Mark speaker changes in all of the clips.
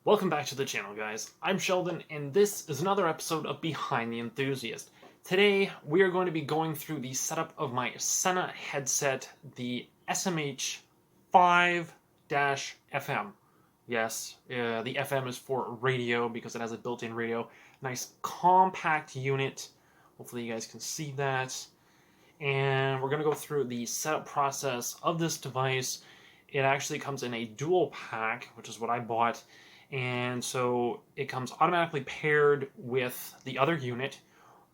Speaker 1: Welcome back to the channel, guys. I'm Sheldon, and this is another episode of Behind the Enthusiast. Today, we are going to be going through the setup of my Sena headset, the SMH5-FM. Yes, the FM is for radio because it has a built-in radio. Nice compact unit. Hopefully you guys can see that. And we're going to go through the setup process of this device. It actually comes in a dual pack, which is what I bought. And so it comes automatically paired with the other unit.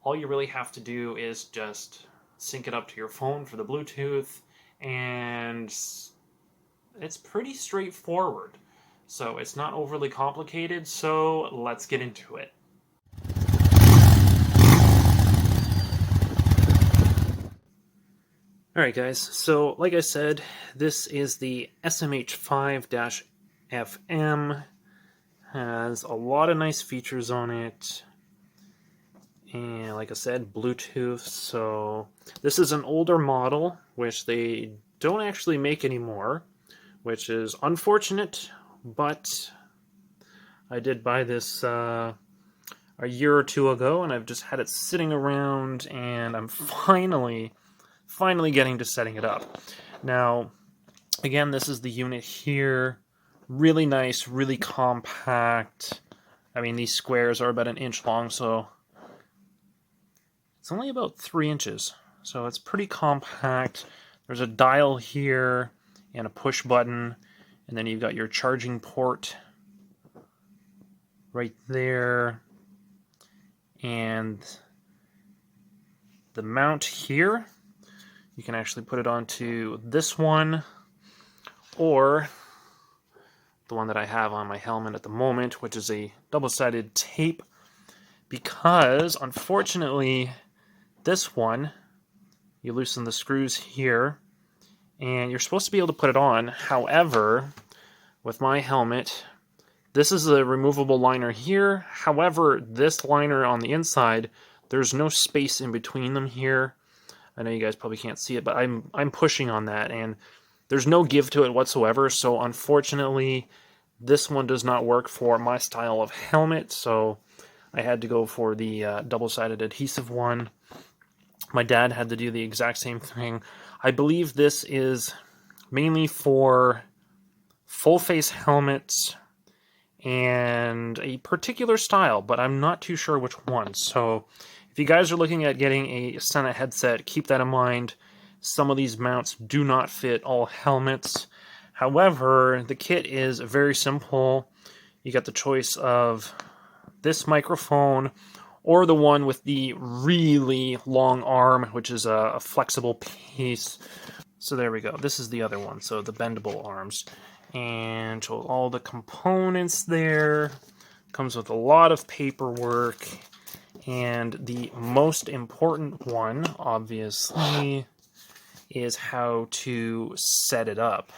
Speaker 1: All you really have to do is just sync it up to your phone for the Bluetooth, and it's pretty straightforward. So it's not overly complicated, so let's get into it. Alright guys, so like I said, this is the SMH5-FM. Has a lot of nice features on it, and like I said, Bluetooth. So this is an older model, which they don't actually make anymore, which is unfortunate, but I did buy this a year or two ago, and I've just had it sitting around, and I'm finally getting to setting it up. Now, again, this is the unit here. Really nice, really compact. I mean, these squares are about 1 inch long, so it's only about 3 inches. So it's pretty compact. There's a dial here and a push button, and then you've got your charging port right there. And the mount here, you can actually put it onto this one, or the one that I have on my helmet at the moment, which is a double-sided tape, because unfortunately this one, you loosen the screws here and you're supposed to be able to put it on. However, with my helmet, this is a removable liner here. However, this liner on the inside, there's no space in between them here. I know you guys probably can't see it, but I'm pushing on that, and there's no give to it whatsoever, so unfortunately this one does not work for my style of helmet, so I had to go for the double-sided adhesive one. My dad had to do the exact same thing. I believe this is mainly for full-face helmets and a particular style, but I'm not too sure which one. So if you guys are looking at getting a Sena headset, keep that in mind. Some of these mounts do not fit all helmets. However, the kit is very simple. You got the choice of this microphone or the one with the really long arm, which is a flexible piece. So there we go. This is the other one, so the bendable arms. And so all the components there. Comes with a lot of paperwork. And the most important one, obviously, is how to set it up.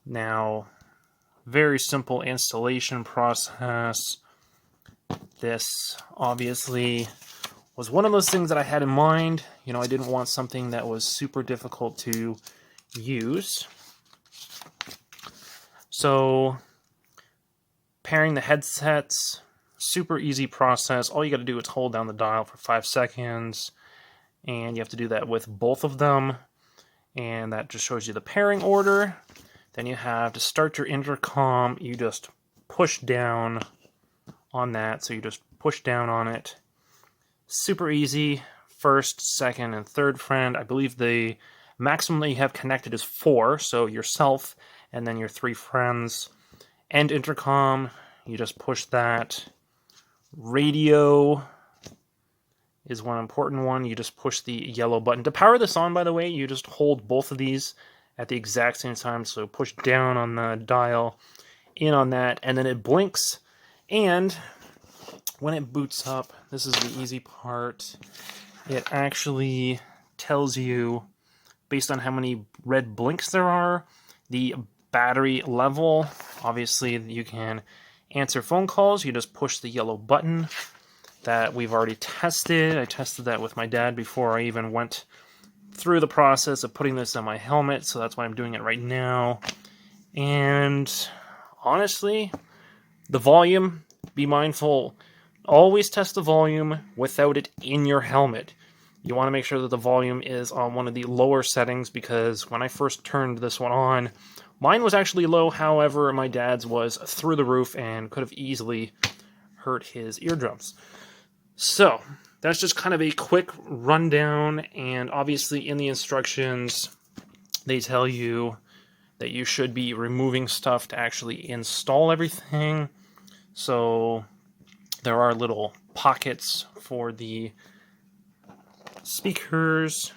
Speaker 1: Now, very simple installation process. This obviously was one of those things that I had in mind. You know, I didn't want something that was super difficult to use. So, pairing the headsets, super easy process. All you got to do is hold down the dial for 5 seconds, and you have to do that with both of them. And that just shows you the pairing order. Then you have to start your intercom. You just push down on that. So you just push down on it. Super easy. First, second, and third friend. I believe the maximum that you have connected is 4. So yourself and then your 3 friends. And intercom. You just push that. Radio is one important one. You just push the yellow button. To power this on, by the way, you just hold both of these at the exact same time. So push down on the dial, in on that, and then it blinks. And when it boots up, this is the easy part, it actually tells you, based on how many red blinks there are, the battery level. Obviously, you can answer phone calls. You just push the yellow button that we've already tested. I tested that with my dad before I even went through the process of putting this on my helmet, so that's why I'm doing it right now. And honestly, The volume, be mindful, always test the volume without it in your helmet. You want to make sure that the volume is on one of the lower settings, because when I first turned this one on, mine was actually low. However, my dad's was through the roof and could have easily hurt his eardrums. So that's just kind of a quick rundown, and obviously in the instructions they tell you that you should be removing stuff to actually install everything. So there are little pockets for the speakers.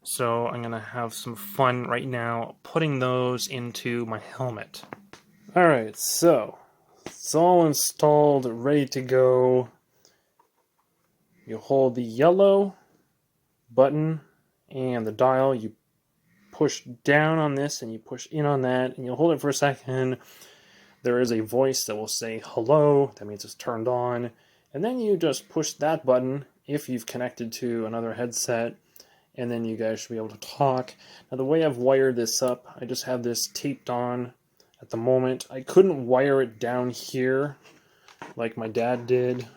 Speaker 1: So I'm going to have some fun right now putting those into my helmet. Alright, so it's all installed, ready to go. You hold the yellow button and the dial, you push down on this and you push in on that, and you'll hold it for a second. There is a voice that will say hello, that means it's turned on, and then you just push that button if you've connected to another headset, and then you guys should be able to talk. Now the way I've wired this up, I just have this taped on at the moment. I couldn't wire it down here like my dad did.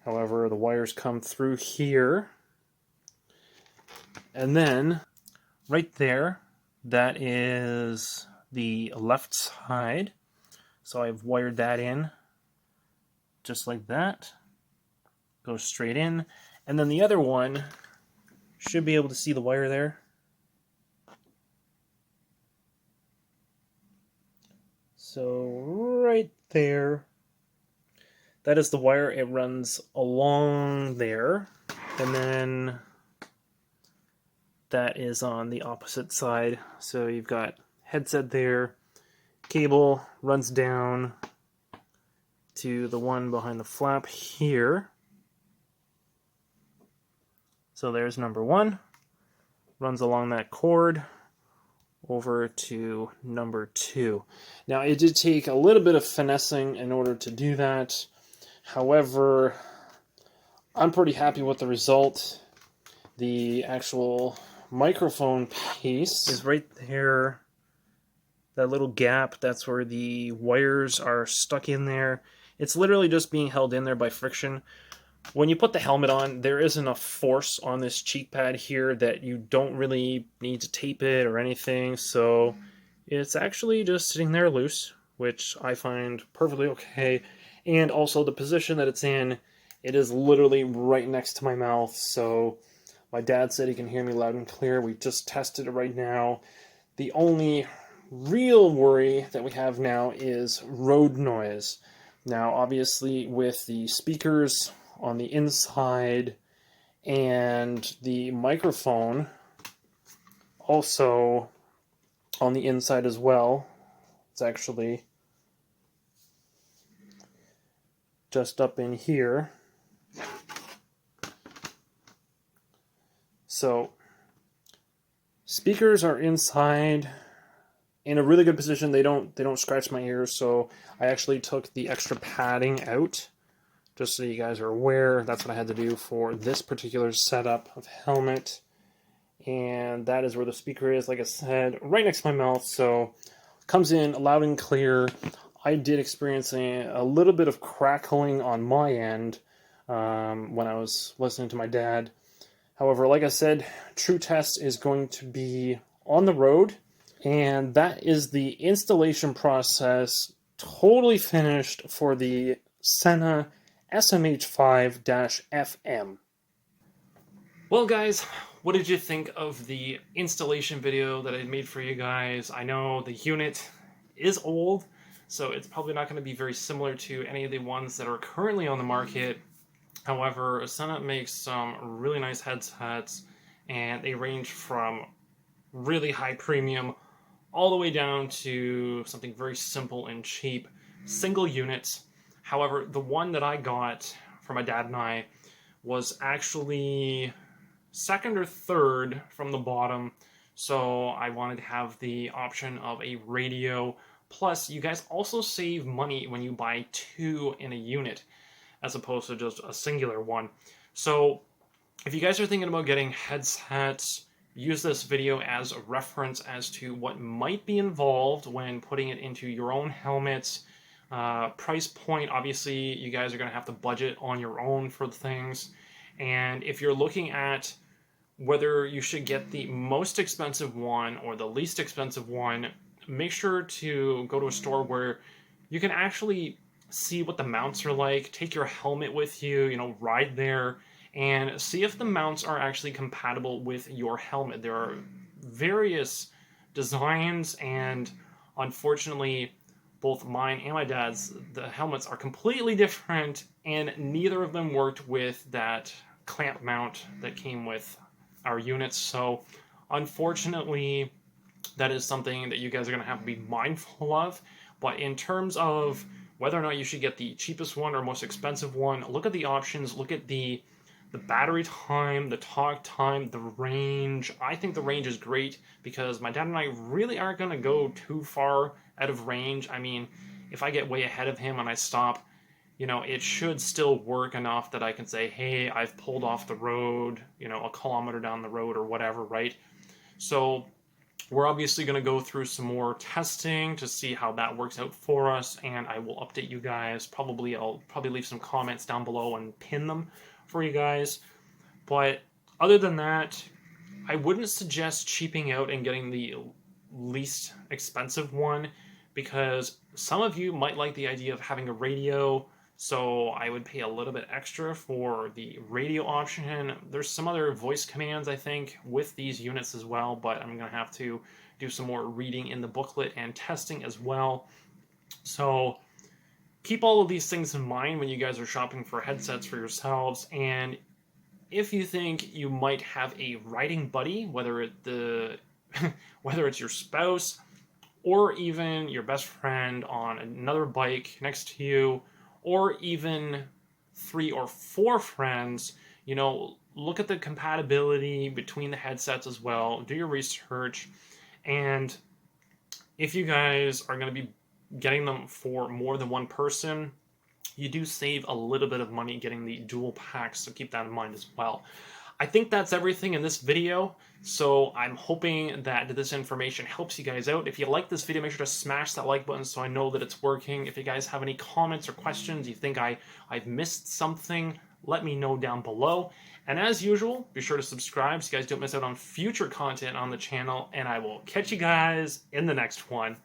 Speaker 1: However, the wires come through here, and then right there, that is the left side. So I've wired that in just like that. Goes straight in. And then the other one, should be able to see the wire there. So right there, that is the wire. It runs along there. And then that is on the opposite side. So you've got headset there, cable runs down to the one behind the flap here. So there's number one, runs along that cord over to number two. Now it did take a little bit of finessing in order to do that. However, I'm pretty happy with the result. The actual microphone piece is right there. That little gap, that's where the wires are stuck in there. It's literally just being held in there by friction. When you put the helmet on, there is enough force on this cheek pad here that you don't really need to tape it or anything, so it's actually just sitting there loose, which I find perfectly okay. And also the position that it's in, it is literally right next to my mouth, so my dad said he can hear me loud and clear. We just tested it right now. The only real worry that we have now is road noise. Now, obviously, with the speakers on the inside and the microphone also on the inside as well, it's actually just up in here. So speakers are inside in a really good position. They don't scratch my ears, so I actually took the extra padding out, just so you guys are aware. That's what I had to do for this particular setup of helmet. And that is where the speaker is, like I said, right next to my mouth, so comes in loud and clear. I did experience a little bit of crackling on my end when I was listening to my dad. However, like I said, true test is going to be on the road, and that is the installation process totally finished for the Sena SMH5-FM. Well, guys, what did you think of the installation video that I made for you guys? I know the unit is old, so it's probably not going to be very similar to any of the ones that are currently on the market. However, Sena makes some really nice headsets, and they range from really high premium all the way down to something very simple and cheap, single units. However, the one that I got for my dad and I was actually second or third from the bottom, so I wanted to have the option of a radio. Plus, you guys also save money when you buy two in a unit, as opposed to just a singular one. So if you guys are thinking about getting headsets, use this video as a reference as to what might be involved when putting it into your own helmets. Price point, obviously, you guys are going to have to budget on your own for the things. And if you're looking at whether you should get the most expensive one or the least expensive one, make sure to go to a store where you can actually see what the mounts are like. Take your helmet with you, ride there, and see if the mounts are actually compatible with your helmet. There are various designs, and unfortunately, both mine and my dad's, the helmets are completely different, and neither of them worked with that clamp mount that came with our units. So unfortunately, that is something that you guys are going to have to be mindful of. But in terms of whether or not you should get the cheapest one or most expensive one, look at the options, look at the battery time, the talk time, the range. I think the range is great because my dad and I really aren't going to go too far out of range. I mean, if I get way ahead of him and I stop, it should still work enough that I can say, hey, I've pulled off the road, a kilometer down the road or whatever, right? So we're obviously going to go through some more testing to see how that works out for us, and I will update you guys. I'll probably leave some comments down below and pin them for you guys. But other than that, I wouldn't suggest cheaping out and getting the least expensive one, because some of you might like the idea of having a radio, so I would pay a little bit extra for the radio option. There's some other voice commands, I think, with these units as well, but I'm going to have to do some more reading in the booklet and testing as well. So keep all of these things in mind when you guys are shopping for headsets for yourselves, and if you think you might have a riding buddy, whether it's your spouse or even your best friend on another bike next to you, or even 3 or 4 friends, look at the compatibility between the headsets as well. Do your research, and if you guys are going to be getting them for more than one person, you do save a little bit of money getting the dual packs, so keep that in mind as well. I think that's everything in this video, so I'm hoping that this information helps you guys out. If you like this video, make sure to smash that like button so I know that it's working. If you guys have any comments or questions, you think I've missed something, let me know down below. And as usual, be sure to subscribe so you guys don't miss out on future content on the channel, and I will catch you guys in the next one.